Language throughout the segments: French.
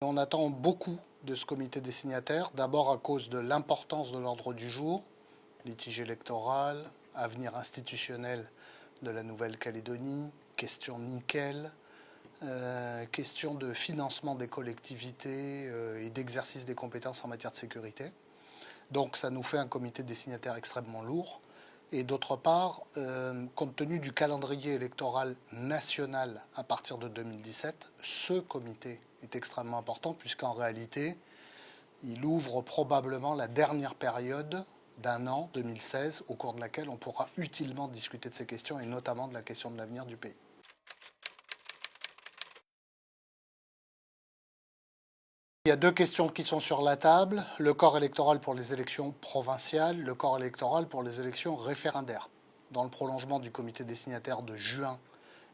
On attend beaucoup de ce comité des signataires, d'abord à cause de l'importance de l'ordre du jour, litige électoral, avenir institutionnel de la Nouvelle-Calédonie, question nickel, question de financement des collectivités et d'exercice des compétences en matière de sécurité. Donc ça nous fait un comité des signataires extrêmement lourd. Et d'autre part, compte tenu du calendrier électoral national à partir de 2017, ce comité est extrêmement important puisqu'en réalité, il ouvre probablement la dernière période d'un an, 2016, au cours de laquelle on pourra utilement discuter de ces questions et notamment de la question de l'avenir du pays. Il y a deux questions qui sont sur la table, le corps électoral pour les élections provinciales, le corps électoral pour les élections référendaires. Dans le prolongement du comité des signataires de juin,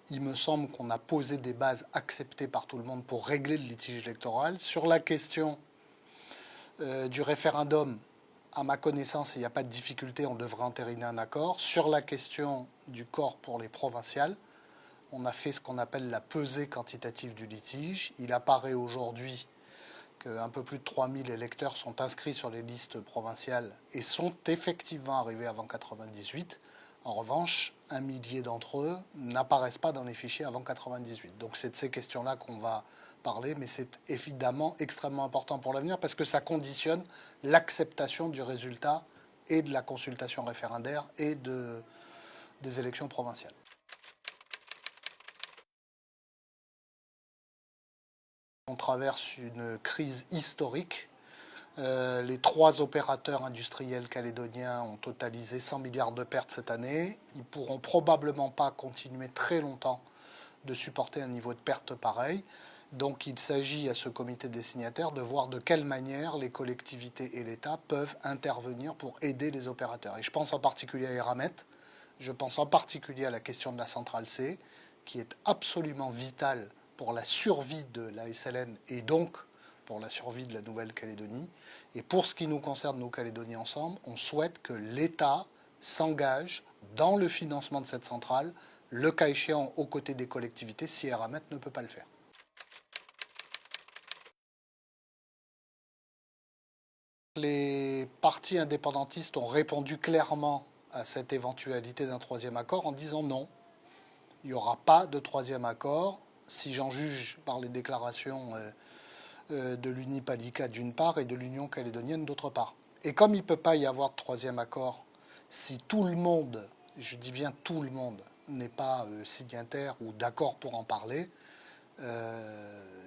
il me semble qu'on a posé des bases acceptées par tout le monde pour régler le litige électoral. Sur la question du référendum, à ma connaissance, il n'y a pas de difficulté, on devrait entériner un accord. Sur la question du corps pour les provinciales, on a fait ce qu'on appelle la pesée quantitative du litige. Il apparaît aujourd'hui qu'un peu plus de 3000 électeurs sont inscrits sur les listes provinciales et sont effectivement arrivés avant 1998. En revanche, un millier d'entre eux n'apparaissent pas dans les fichiers avant 1998. Donc c'est de ces questions-là qu'on va parler, mais c'est évidemment extrêmement important pour l'avenir parce que ça conditionne l'acceptation du résultat et de la consultation référendaire et des élections provinciales. On traverse une crise historique. Les trois opérateurs industriels calédoniens ont totalisé 100 milliards de pertes cette année. Ils ne pourront probablement pas continuer très longtemps de supporter un niveau de perte pareil. Donc il s'agit à ce comité des signataires de voir de quelle manière les collectivités et l'État peuvent intervenir pour aider les opérateurs. Et je pense en particulier à Eramet, je pense en particulier à la question de la centrale C, qui est absolument vitale pour la survie de la SLN et donc pour la survie de la Nouvelle-Calédonie. Et pour ce qui nous concerne, nous Calédoniens ensemble, on souhaite que l'État s'engage dans le financement de cette centrale, le cas échéant aux côtés des collectivités, si Eramet ne peut pas le faire. Les partis indépendantistes ont répondu clairement à cette éventualité d'un troisième accord en disant non, il n'y aura pas de troisième accord, si j'en juge par les déclarations de l'Unipalica d'une part et de l'Union calédonienne d'autre part. Et comme il ne peut pas y avoir de troisième accord si tout le monde, je dis bien tout le monde, n'est pas signataire ou d'accord pour en parler,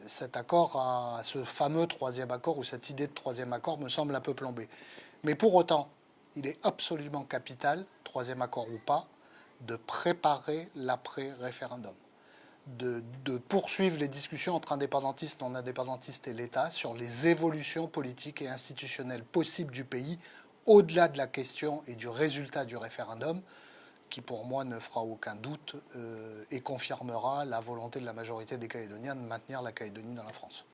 cet accord, ce fameux troisième accord ou cette idée de troisième accord me semble un peu plombée. Mais pour autant, il est absolument capital, troisième accord ou pas, de préparer l'après-référendum. De poursuivre les discussions entre indépendantistes, non-indépendantistes et l'État sur les évolutions politiques et institutionnelles possibles du pays, au-delà de la question et du résultat du référendum, qui pour moi ne fera aucun doute et confirmera la volonté de la majorité des Calédoniens de maintenir la Calédonie dans la France.